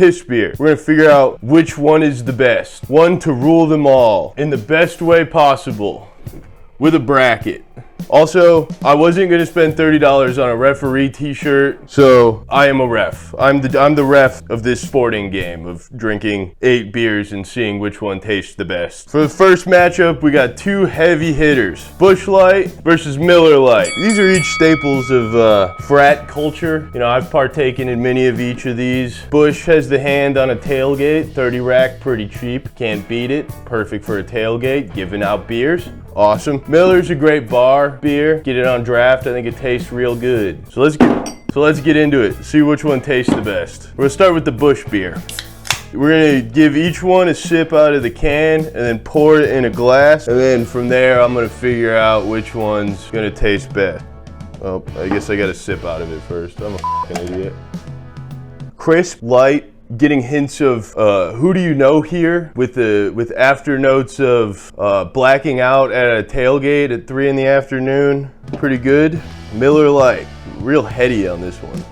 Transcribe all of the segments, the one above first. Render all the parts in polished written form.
piss beer. We're gonna figure out which one is the best. One to rule them all in the best way possible with a bracket. Also, I wasn't gonna spend $30 on a referee t-shirt, so I am a ref. I'm the ref of this sporting game of drinking 8 beers and seeing which one tastes the best. For the first matchup, we got 2 heavy hitters, Busch Light versus Miller Lite. These are each staples of frat culture. You know, I've partaken in many of each of these. Busch has the hand on a tailgate, 30 rack, pretty cheap, can't beat it. Perfect for a tailgate, giving out beers. Awesome. Miller's a great bar beer. Get it on draft. I think it tastes real good. So let's get into it. See which one tastes the best. We're gonna start with the Busch beer. We're gonna give each one a sip out of the can and then pour it in a glass. And then from there, I'm gonna figure out which one's gonna taste best. Oh, I guess I gotta sip out of it first. I'm a fucking idiot. Crisp, light. Getting hints of who do you know here with after notes of blacking out at a tailgate at 3 in the afternoon. Pretty good. Miller Lite, real heady on this one.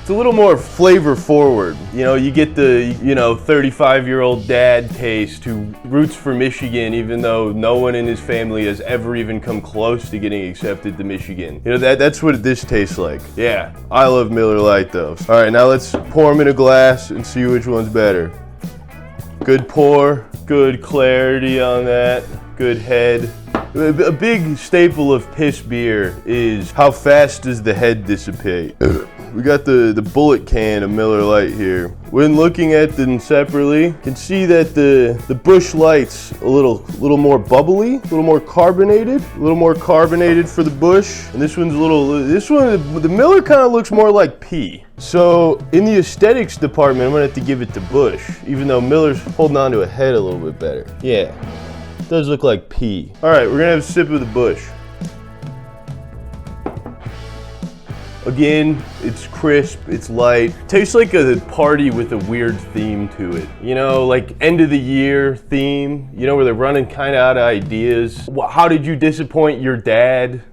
It's a little more flavor forward. You know, you get the 35-year-old dad taste who roots for Michigan even though no one in his family has ever even come close to getting accepted to Michigan. You know, that's what this tastes like. Yeah, I love Miller Lite though. All right, now let's pour them in a glass and see which one's better. Good pour, good clarity on that, good head. A big staple of piss beer is how fast does the head dissipate. We got the bullet can of Miller Lite here. When looking at them separately, you can see that the Busch Light's a little more bubbly, a little more carbonated for the Busch. And this one's the Miller kind of looks more like pee. So in the aesthetics department, I'm gonna have to give it to Busch, even though Miller's holding on to a head a little bit better. Yeah, it does look like pee. All right, we're gonna have a sip of the Busch. Again, it's crisp, it's light. Tastes like a party with a weird theme to it. You know, like end of the year theme, you know, where they're running kind of out of ideas. How did you disappoint your dad?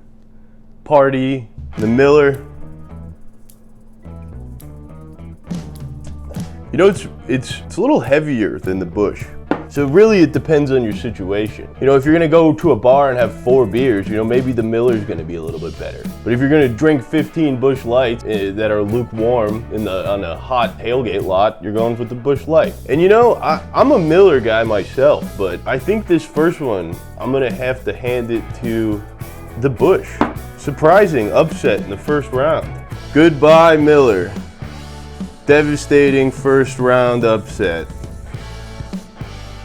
Party, the Miller. You know, it's a little heavier than the Busch. So really it depends on your situation. You know, if you're gonna go to a bar and have 4 beers, you know, maybe the Miller's gonna be a little bit better. But if you're gonna drink 15 Busch Lights that are lukewarm on a hot tailgate lot, you're going with the Busch Light. And you know, I'm a Miller guy myself, but I think this first one, I'm gonna have to hand it to the Busch. Surprising upset in the first round. Goodbye, Miller. Devastating first round upset.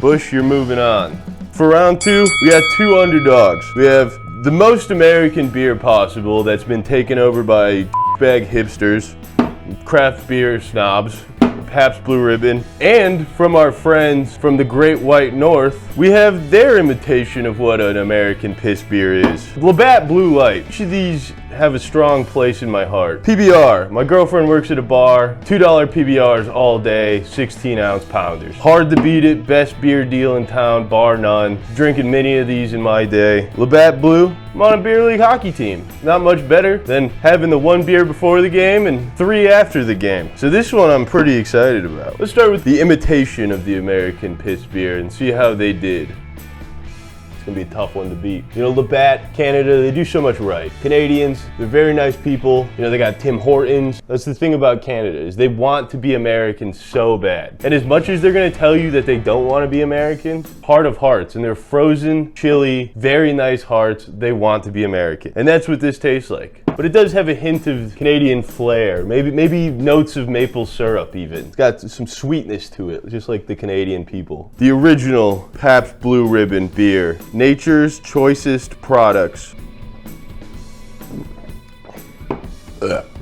Busch, you're moving on. For round 2, we got 2 underdogs. We have the most American beer possible that's been taken over by bag hipsters, craft beer snobs, Pabst Blue Ribbon, and from our friends from the Great White North, we have their imitation of what an American piss beer is. Labatt Blue Light. Each of these have a strong place in my heart. PBR. My girlfriend works at a bar. $2 PBRs all day, 16-ounce pounders. Hard to beat it, best beer deal in town, bar none. Drinking many of these in my day. Labatt Blue. I'm on a beer league hockey team. Not much better than having the 1 beer before the game and 3 after the game. So this one I'm pretty excited about. Let's start with the imitation of the American piss beer and see how they did. It's gonna be a tough one to beat. You know, Labatt, Canada, they do so much right. Canadians, they're very nice people. You know, they got Tim Hortons. That's the thing about Canada, is they want to be American so bad. And as much as they're gonna tell you that they don't want to be American, heart of hearts, and they're frozen, chilly, very nice hearts, they want to be American. And that's what this tastes like. But it does have a hint of Canadian flair, maybe notes of maple syrup even. It's got some sweetness to it, just like the Canadian people. The original Pabst Blue Ribbon beer, nature's choicest products.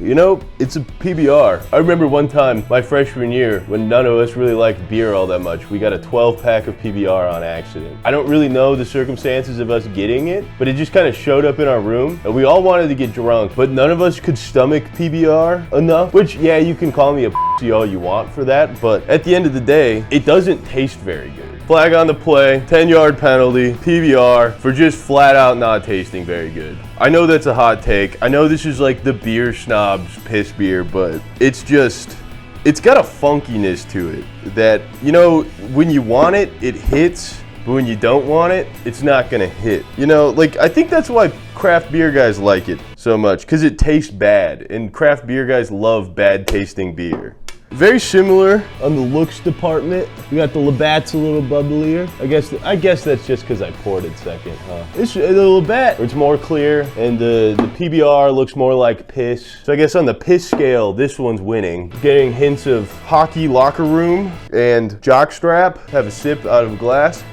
You know, it's a PBR. I remember one time, my freshman year, when none of us really liked beer all that much, we got a 12-pack of PBR on accident. I don't really know the circumstances of us getting it, but it just kind of showed up in our room, and we all wanted to get drunk, but none of us could stomach PBR enough, which, yeah, you can call me a pussy all you want for that, but at the end of the day, it doesn't taste very good. Flag on the play, 10-yard penalty, PBR, for just flat out not tasting very good. I know that's a hot take. I know this is like the beer snob's piss beer, but it's just It's got a funkiness to it that, you know, when you want it, it hits, but when you don't want it, it's not gonna hit. You know, like, I think that's why craft beer guys like it so much, because it tastes bad, and craft beer guys love bad tasting beer. Very similar on the looks department. We got the Labatt's a little bubblier. I guess that's just because I poured it second, huh? The Labatt, it's more clear, and the PBR looks more like piss. So I guess on the piss scale, this one's winning. Getting hints of hockey locker room and jockstrap. Have a sip out of a glass.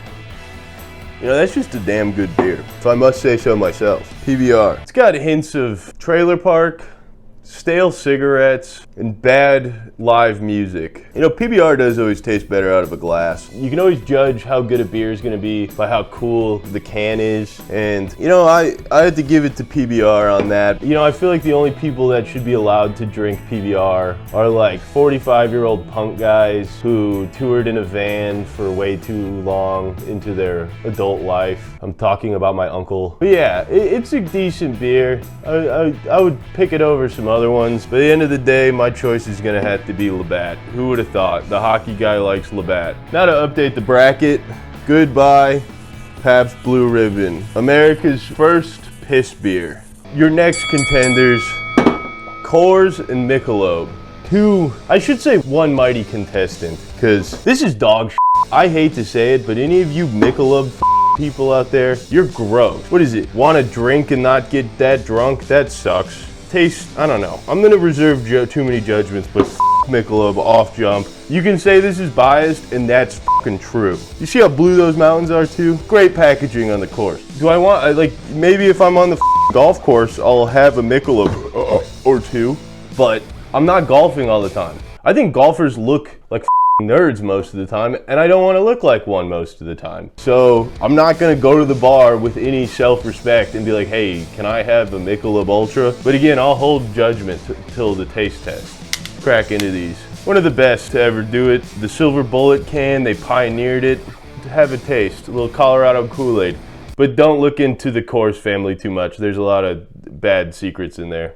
You know, that's just a damn good beer, if I must say so myself. PBR. It's got hints of trailer park, stale cigarettes, and bad live music. You know, PBR does always taste better out of a glass. You can always judge how good a beer is gonna be by how cool the can is. And, you know, I had to give it to PBR on that. You know, I feel like the only people that should be allowed to drink PBR are like 45-year-old punk guys who toured in a van for way too long into their adult life. I'm talking about my uncle. But yeah, it's a decent beer. I would pick it over some other ones, but at the end of the day, my choice is gonna have to be Labatt. Who would have thought? The hockey guy likes Labatt. Now to update the bracket. Goodbye, Pabst Blue Ribbon. America's first piss beer. Your next contenders, Coors and Michelob. I should say one mighty contestant, because this is dog shit. I hate to say it, but any of you Michelob people out there, you're gross. What is it? Want to drink and not get that drunk? That sucks. Taste, I don't know. I'm gonna reserve too many judgments, but Michelob off jump. You can say this is biased, and that's fucking true. You see how blue those mountains are too? Great packaging on the course. Do I want, like, maybe if I'm on the golf course, I'll have a Michelob or two, but I'm not golfing all the time. I think golfers look like nerds most of the time, and I don't want to look like one most of the time. So I'm not going to go to the bar with any self-respect and be like, hey, can I have a Michelob Ultra? But again, I'll hold judgment till the taste test. Crack into these. One of the best to ever do it. The Silver Bullet can, they pioneered it. Have a taste, a little Colorado Kool-Aid. But don't look into the Coors family too much. There's a lot of bad secrets in there.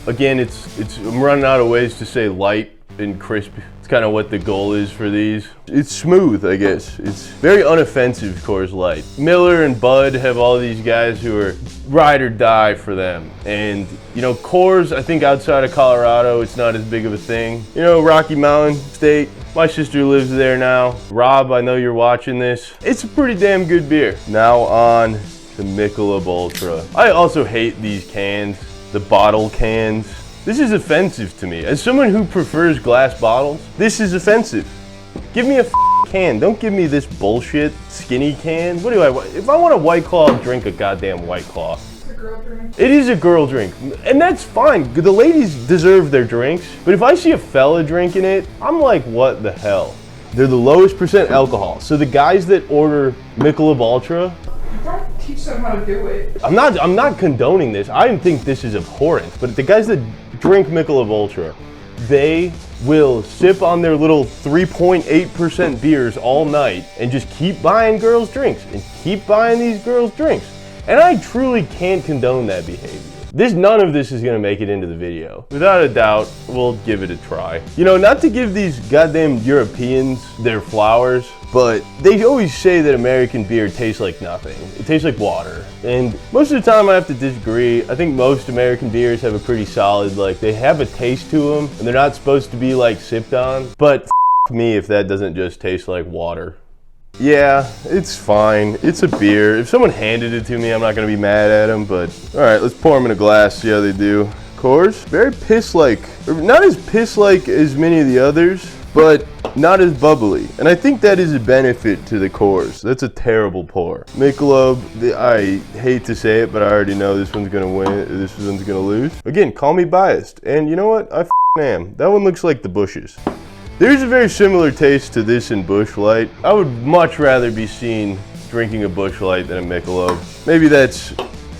Again, I'm running out of ways to say light and crispy. It's kind of what the goal is for these. It's smooth, I guess. It's very unoffensive, Coors Light. Miller and Bud have all these guys who are ride or die for them. And, you know, Coors, I think outside of Colorado, it's not as big of a thing. You know, Rocky Mountain State, my sister lives there now. Rob, I know you're watching this. It's a pretty damn good beer. Now on the Michelob Ultra. I also hate these cans, the bottle cans. This is offensive to me. As someone who prefers glass bottles, this is offensive. Give me a can. Don't give me this bullshit skinny can. What do I want? If I want a White Claw, I'll drink a goddamn White Claw. It's a girl drink. It is a girl drink, and that's fine. The ladies deserve their drinks, but if I see a fella drinking it, I'm like, what the hell? They're the lowest percent alcohol. So the guys that order Michelob Ultra, Teach them how to do it. I'm not condoning this. I think this is abhorrent. But the guys that drink Michelob Ultra, they will sip on their little 3.8% beers all night and just keep buying girls drinks and keep buying these girls drinks. And I truly can't condone that behavior. None of this is gonna make it into the video. Without a doubt, we'll give it a try. You know, not to give these goddamn Europeans their flowers, but they always say that American beer tastes like nothing. It tastes like water. And most of the time I have to disagree. I think most American beers have a pretty solid, like, they have a taste to them, and they're not supposed to be like sipped on. But f me if that doesn't just taste like water. Yeah, it's fine. It's a beer. If someone handed it to me, I'm not gonna be mad at them, but all right, let's pour them in a glass, see how they do. Coors, very piss-like. Not as piss-like as many of the others, but not as bubbly. And I think that is a benefit to the Coors. That's a terrible pour. Michelob, I hate to say it, but I already know this one's gonna win, this one's gonna lose. Again, call me biased. And you know what? I am. That one looks like the Bushes. There's a very similar taste to this in Busch Light. I would much rather be seen drinking a Busch Light than a Michelob. Maybe that's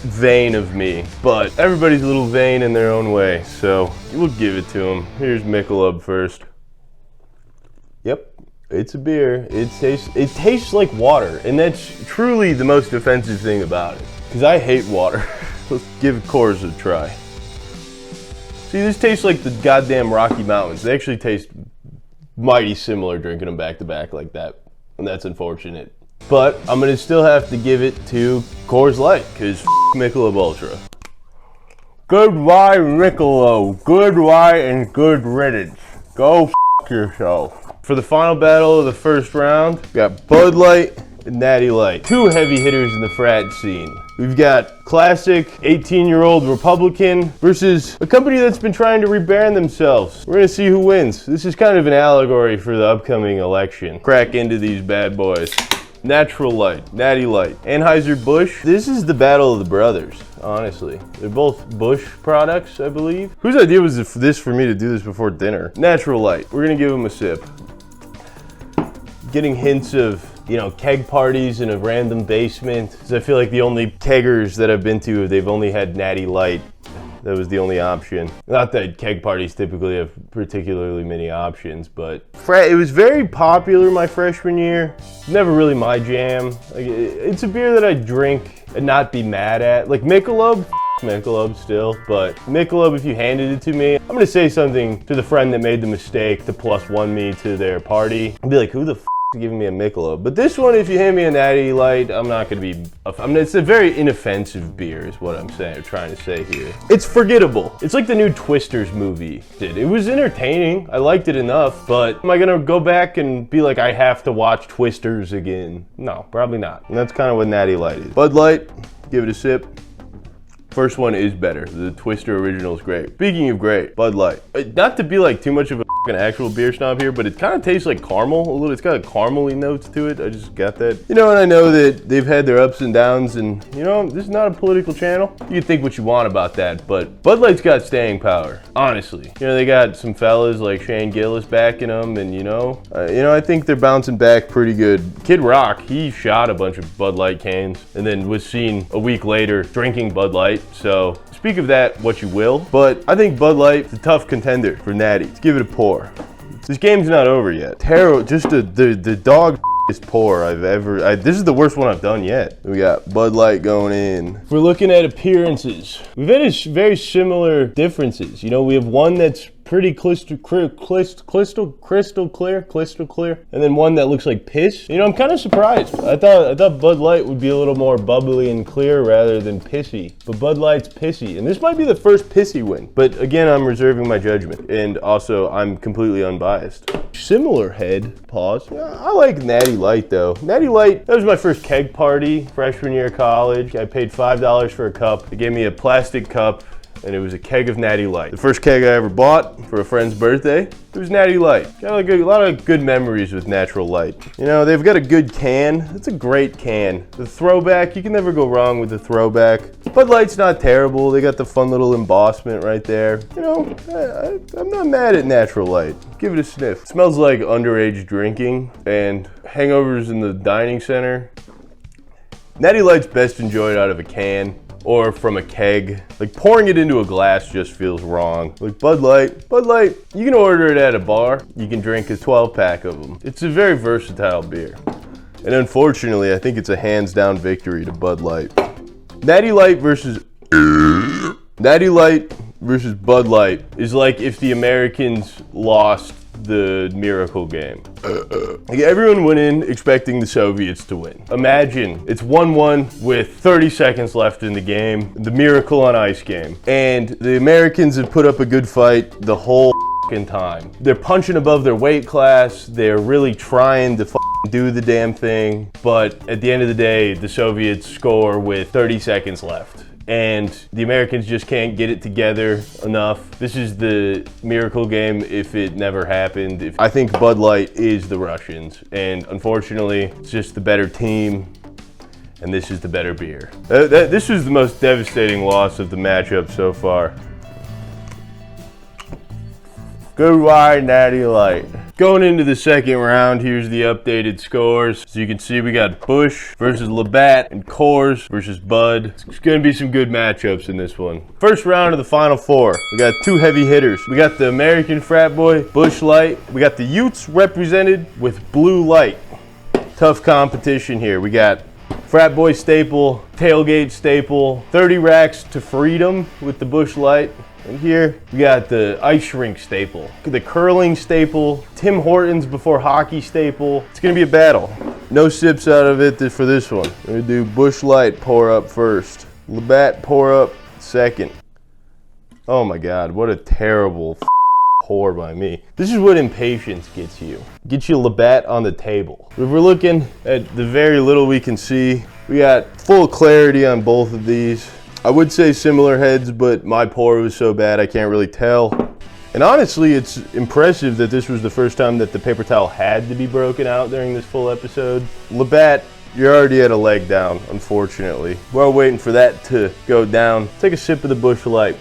vain of me, but everybody's a little vain in their own way, so we'll give it to them. Here's Michelob first. Yep, it's a beer. It tastes like water, and that's truly the most offensive thing about it, because I hate water. Let's give Coors a try. See, this tastes like the goddamn Rocky Mountains. They actually taste mighty similar drinking them back to back like that. And that's unfortunate. But I'm gonna still have to give it to Coors Light, because Michelob Ultra. Goodbye, Michelob. Good rye and good riddance. Go yourself. For the final battle of the first round, we got Bud Light and Natty Light. Two heavy hitters in the frat scene. We've got classic 18-year-old Republican versus a company that's been trying to rebrand themselves. We're gonna see who wins. This is kind of an allegory for the upcoming election. Crack into these bad boys. Natural Light, Natty Light, Anheuser-Busch. This is the battle of the brothers, honestly. They're both Busch products, I believe. Whose idea was this for me to do this before dinner? Natural Light, we're gonna give them a sip. Getting hints of, you know, keg parties in a random basement. Because I feel like the only keggers that I've been to, they've only had Natty Light. That was the only option. Not that keg parties typically have particularly many options, but it was very popular my freshman year. Never really my jam. Like, it's a beer that I drink and not be mad at. Like Michelob, Michelob still, but Michelob, if you handed it to me, I'm gonna say something to the friend that made the mistake to +1 me to their party. I'd be like, who the giving me a Michelob? But this one, if you hand me a Natty Light, I'm not gonna be, it's a very inoffensive beer is what I'm trying to say here. It's forgettable. It's like the new Twisters movie did. It was entertaining. I liked it enough, but am I gonna go back and be like, I have to watch Twisters again? No, probably not. And that's kind of what Natty Light is. Bud Light, give it a sip. First one is better. The Twister original is great. Speaking of great, Bud Light. Not to be like too much of a actual beer snob here, but it kind of tastes like caramel a little. It's got a caramely notes to it. I just got that. You know, and I know that they've had their ups and downs, and you know, this is not a political channel. You can think what you want about that, but Bud Light's got staying power, honestly. You know, they got some fellas like Shane Gillis backing them, and you know, I think they're bouncing back pretty good. Kid Rock, he shot a bunch of Bud Light cans, and then was seen a week later drinking Bud Light. So speak of that what you will, but I think Bud Light is a tough contender for Natty. Let's give it a pour. This game's not over yet. Terrible, just the dog is pour this is the worst one I've done yet. We got Bud Light going in. If we're looking at appearances, we've had very similar differences. You know, we have one that's pretty crystal clear, and then one that looks like piss. You know, I'm kind of surprised. I thought Bud Light would be a little more bubbly and clear rather than pissy, but Bud Light's pissy, and this might be the first pissy win. But again, I'm reserving my judgment, and also I'm completely unbiased. Similar head, pause. Yeah, I like Natty Light though. Natty Light, that was my first keg party, freshman year of college. I paid $5 for a cup. They gave me a plastic cup, and it was a keg of Natty Light. The first keg I ever bought for a friend's birthday, it was Natty Light. Got a lot of good memories with Natural Light. You know, they've got a good can. It's a great can. The throwback, you can never go wrong with the throwback. Bud Light's not terrible. They got the fun little embossment right there. You know, I'm not mad at Natural Light. Give it a sniff. It smells like underage drinking and hangovers in the dining center. Natty Light's best enjoyed out of a can or from a keg. Like pouring it into a glass just feels wrong. Like Bud Light, you can order it at a bar. You can drink a 12-pack of them. It's a very versatile beer. And unfortunately, I think it's a hands down victory to Bud Light. Natty Light versus Bud Light is like if the Americans lost the miracle game. Like everyone went in expecting the Soviets to win. Imagine it's 1-1 with 30 seconds left in the game, the miracle on ice game, and the Americans have put up a good fight the whole time. They're punching above their weight class. They're really trying to do the damn thing, but at the end of the day, the Soviets score with 30 seconds left. And the Americans just can't get it together enough. This is the miracle game if it never happened. I think Bud Light is the Russians, and unfortunately, it's just the better team, and this is the better beer. This was the most devastating loss of the matchup so far. Goodbye, Natty Light. Going into the second round, here's the updated scores. So you can see we got Busch versus Leatt and Coors versus Bud. It's gonna be some good matchups in this one. First round of the final four. We got two heavy hitters. We got the American frat boy, Busch Light. We got the Utes represented with Blue Light. Tough competition here. We got frat boy staple, tailgate staple, 30 racks to freedom with the Busch Light. And here we got the ice rink staple, the curling staple, Tim Hortons before hockey staple. It's gonna be a battle. No sips out of it for this one. We're gonna do Busch Light pour up first. Leatt pour up second. Oh my God, what a terrible pour by me. This is what impatience gets you. Gets you Leatt on the table. If we're looking at the very little we can see, we got full clarity on both of these. I would say similar heads, but my pour was so bad I can't really tell. And honestly, it's impressive that this was the first time that the paper towel had to be broken out during this full episode. Leatt, you're already at a leg down, unfortunately. We're waiting for that to go down. Take a sip of the Busch Light.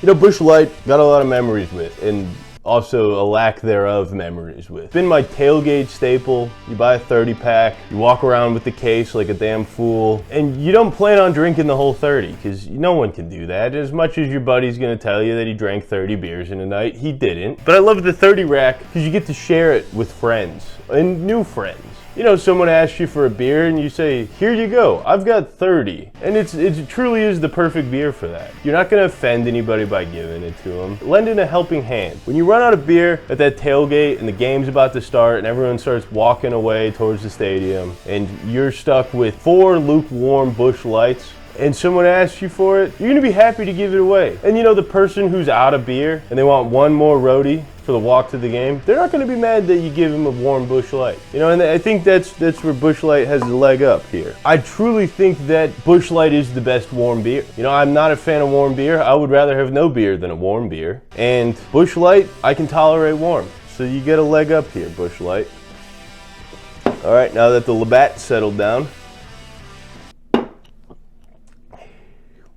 You know, Busch Light got a lot of memories with, and also a lack thereof memories with. It's been my tailgate staple. You buy a 30 pack, you walk around with the case like a damn fool, and you don't plan on drinking the whole 30, because no one can do that. As much as your buddy's gonna tell you that he drank 30 beers in a night, he didn't. But I love the 30 rack, because you get to share it with friends, and new friends. You know, someone asks you for a beer and you say, here you go, I've got 30. And it truly is the perfect beer for that. You're not gonna offend anybody by giving it to them. Lending a helping hand. When you run out of beer at that tailgate and the game's about to start and everyone starts walking away towards the stadium and you're stuck with 4 lukewarm Busch Lights, and someone asks you for it, you're gonna be happy to give it away. And you know, the person who's out of beer and they want one more roadie for the walk to the game, they're not gonna be mad that you give them a warm Busch Light. You know, and I think that's where Busch Light has the leg up here. I truly think that Busch Light is the best warm beer. You know, I'm not a fan of warm beer. I would rather have no beer than a warm beer. And Busch Light, I can tolerate warm. So you get a leg up here, Busch Light. All right, now that the Leatt settled down,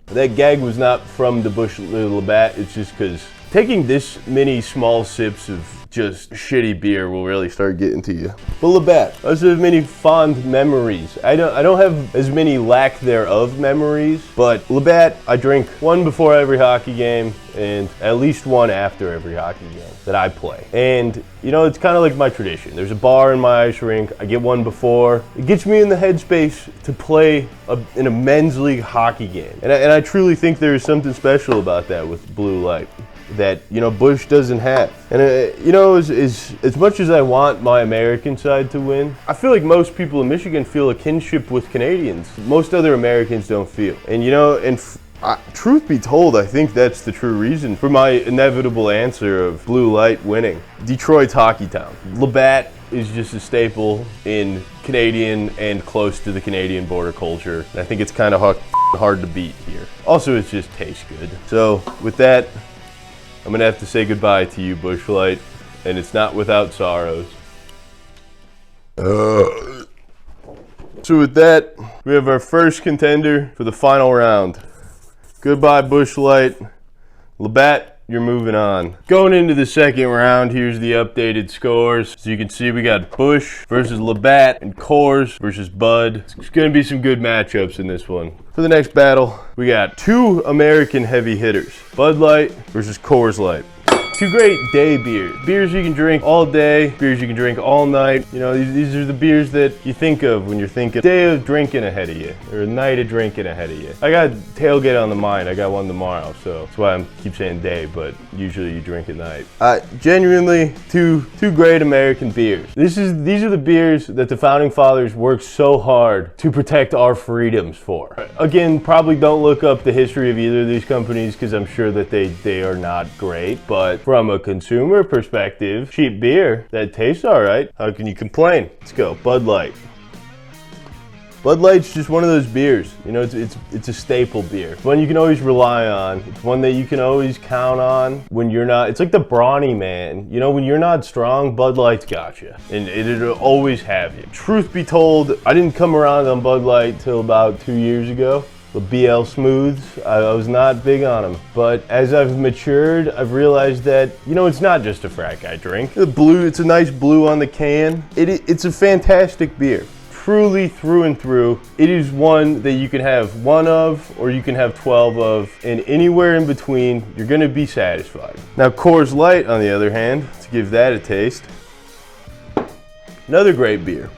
that gag was not from the Leatt, it's just because taking this many small sips of just shitty beer will really start getting to you. But Leatt, I also have many fond memories. I don't have as many lack thereof memories, but Leatt, I drink one before every hockey game and at least one after every hockey game that I play. And you know, it's kind of like my tradition. There's a bar in my ice rink, I get one before. It gets me in the headspace to play in a men's league hockey game. And I truly think there is something special about that with Blue Light that, you know, Busch doesn't have. And you know, as much as I want my American side to win, I feel like most people in Michigan feel a kinship with Canadians. Most other Americans don't feel. And you know, truth be told, I think that's the true reason for my inevitable answer of Blue Light winning. Detroit's hockey town. Leatt is just a staple in Canadian and close to the Canadian border culture. I think it's kind of hard to beat here. Also, it just tastes good. So with that, I'm gonna have to say goodbye to you, Busch Light, and it's not without sorrows. So with that, we have our first contender for the final round. Goodbye, Busch Light. Leatt, you're moving on. Going into the second round, here's the updated scores. So you can see we got Busch versus Leatt and Coors versus Bud. It's gonna be some good matchups in this one. For the next battle, we got 2 American heavy hitters. Bud Light versus Coors Light. 2 great day beers. Beers you can drink all day, beers you can drink all night. You know, these are the beers that you think of when you're thinking day of drinking ahead of you, or a night of drinking ahead of you. I got tailgate on the mind. I got one tomorrow, so that's why I keep saying day, but usually you drink at night. Genuinely, two great American beers. These are the beers that the Founding Fathers worked so hard to protect our freedoms for. Again, probably don't look up the history of either of these companies because I'm sure that they are not great, but from a consumer perspective, cheap beer that tastes all right. How can you complain? Let's go, Bud Light. Bud Light's just one of those beers. You know, it's a staple beer. It's one you can always rely on. It's one that you can always count on when you're not. It's like the brawny man. You know, when you're not strong, Bud Light's got you, and it'll always have you. Truth be told, I didn't come around on Bud Light till about 2 years ago. The BL Smooths, I was not big on them. But as I've matured, I've realized that, you know, it's not just a frat guy drink. The blue, it's a nice blue on the can. It's a fantastic beer. Truly through and through. It is one that you can have one of, or you can have 12 of, and anywhere in between, you're gonna be satisfied. Now Coors Light, on the other hand, to give that a taste, another great beer.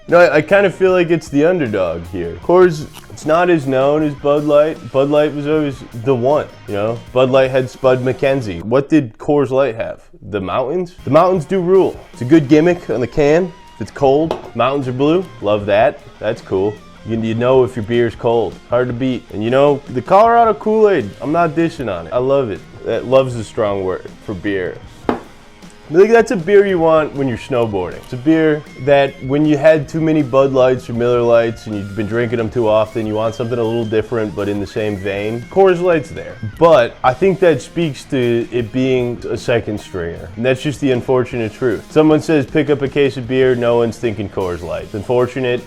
No, I kind of feel like it's the underdog here. Coors, it's not as known as Bud Light. Bud Light was always the one, you know? Bud Light had Spud McKenzie. What did Coors Light have? The mountains? The mountains do rule. It's a good gimmick on the can. If it's cold, mountains are blue. Love that. That's cool. You know if your beer's cold. Hard to beat. And you know, the Colorado Kool-Aid, I'm not dishing on it. I love it. That love's a strong word for beer. I think that's a beer you want when you're snowboarding. It's a beer that when you had too many Bud Lights or Miller Lights and you've been drinking them too often, you want something a little different but in the same vein. Coors Light's there. But I think that speaks to it being a second stringer. And that's just the unfortunate truth. Someone says pick up a case of beer, no one's thinking Coors Light. It's unfortunate,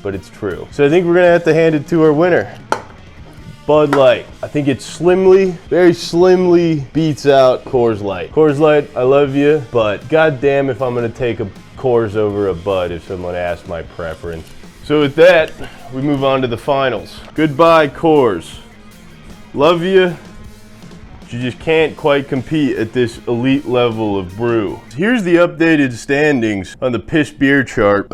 but it's true. So I think we're gonna have to hand it to our winner. Bud Light. I think it slimly, very slimly beats out Coors Light. Coors Light, I love you, but goddamn if I'm gonna take a Coors over a Bud if someone asks my preference. So with that, we move on to the finals. Goodbye, Coors. Love you. You just can't quite compete at this elite level of brew. Here's the updated standings on the Piss Beer chart.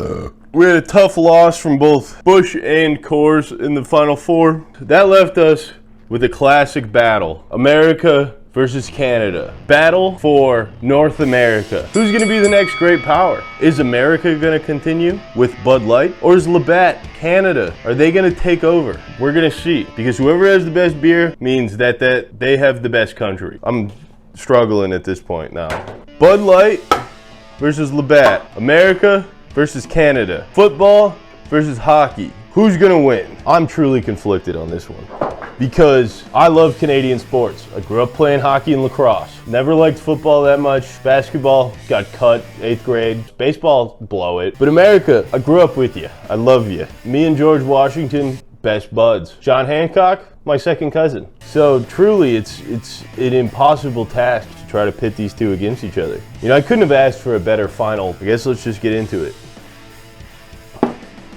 We had a tough loss from both Busch and Coors in the Final Four. That left us with a classic battle. America versus Canada. Battle for North America. Who's gonna be the next great power? Is America gonna continue with Bud Light? Or is Leatt, Canada, are they gonna take over? We're gonna see. Because whoever has the best beer means that they have the best country. I'm struggling at this point now. Bud Light versus Leatt. America versus Canada. Football versus hockey. Who's gonna win? I'm truly conflicted on this one because I love Canadian sports. I grew up playing hockey and lacrosse. Never liked football that much. Basketball got cut 8th grade. Baseball, blow it. But America, I grew up with you. I love you. Me and George Washington, best buds. John Hancock, my second cousin. So truly, it's an impossible task to try to pit these two against each other. You know, I couldn't have asked for a better final. I guess let's just get into it.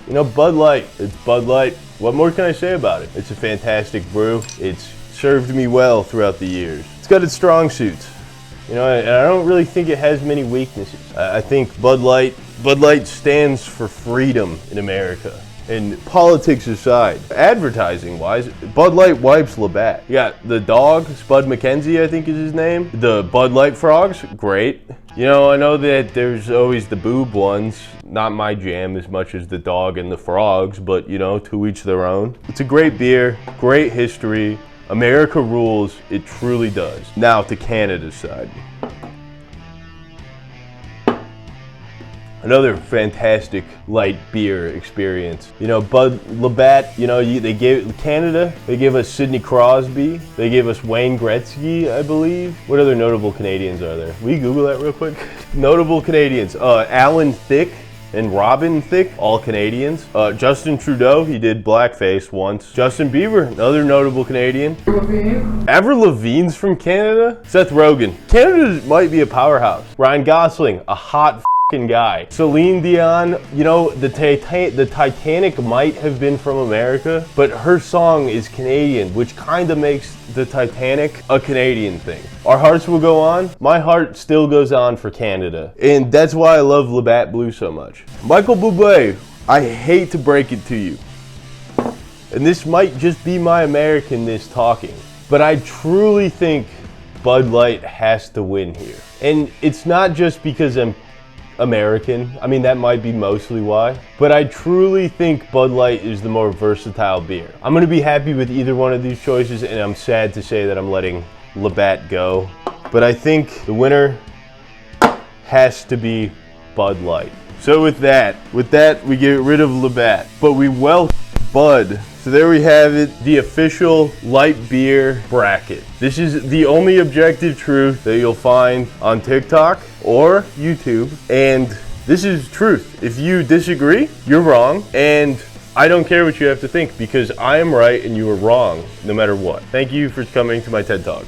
You know, Bud Light, it's Bud Light. What more can I say about it? It's a fantastic brew. It's served me well throughout the years. It's got its strong suits. You know, and I don't really think it has many weaknesses. I think Bud Light stands for freedom in America. And politics aside, advertising-wise, Bud Light wipes Leatt. You got the dog, Spud McKenzie, I think is his name. The Bud Light frogs, great. You know, I know that there's always the boob ones. Not my jam as much as the dog and the frogs, but you know, to each their own. It's a great beer, great history. America rules, it truly does. Now to Canada's side. Another fantastic light beer experience. You know, Leatt, you know, they gave Canada, they gave us Sidney Crosby, they gave us Wayne Gretzky, I believe. What other notable Canadians are there? Will you Google that real quick? Notable Canadians, Alan Thicke and Robin Thicke, all Canadians. Justin Trudeau, he did blackface once. Justin Bieber, another notable Canadian. Avril Lavigne's from Canada. Seth Rogen. Canada might be a powerhouse. Ryan Gosling, a hot guy. Celine Dion, you know, the Titanic might have been from America, but her song is Canadian, which kind of makes the Titanic a Canadian thing. Our hearts will go on. My heart still goes on for Canada. And that's why I love Labatt Blue so much. Michael Bublé, I hate to break it to you, and this might just be my Americanness talking, but I truly think Bud Light has to win here. And it's not just because I'm American. I mean, that might be mostly why. But I truly think Bud Light is the more versatile beer. I'm going to be happy with either one of these choices, and I'm sad to say that I'm letting Labatt go. But I think the winner has to be Bud Light. So with that, we get rid of Labatt. But we welcome Bud. So there we have it, the official light beer bracket. This is the only objective truth that you'll find on TikTok or YouTube, and this is truth. If you disagree, you're wrong, and I don't care what you have to think because I am right and you are wrong no matter what. Thank you for coming to my TED Talk.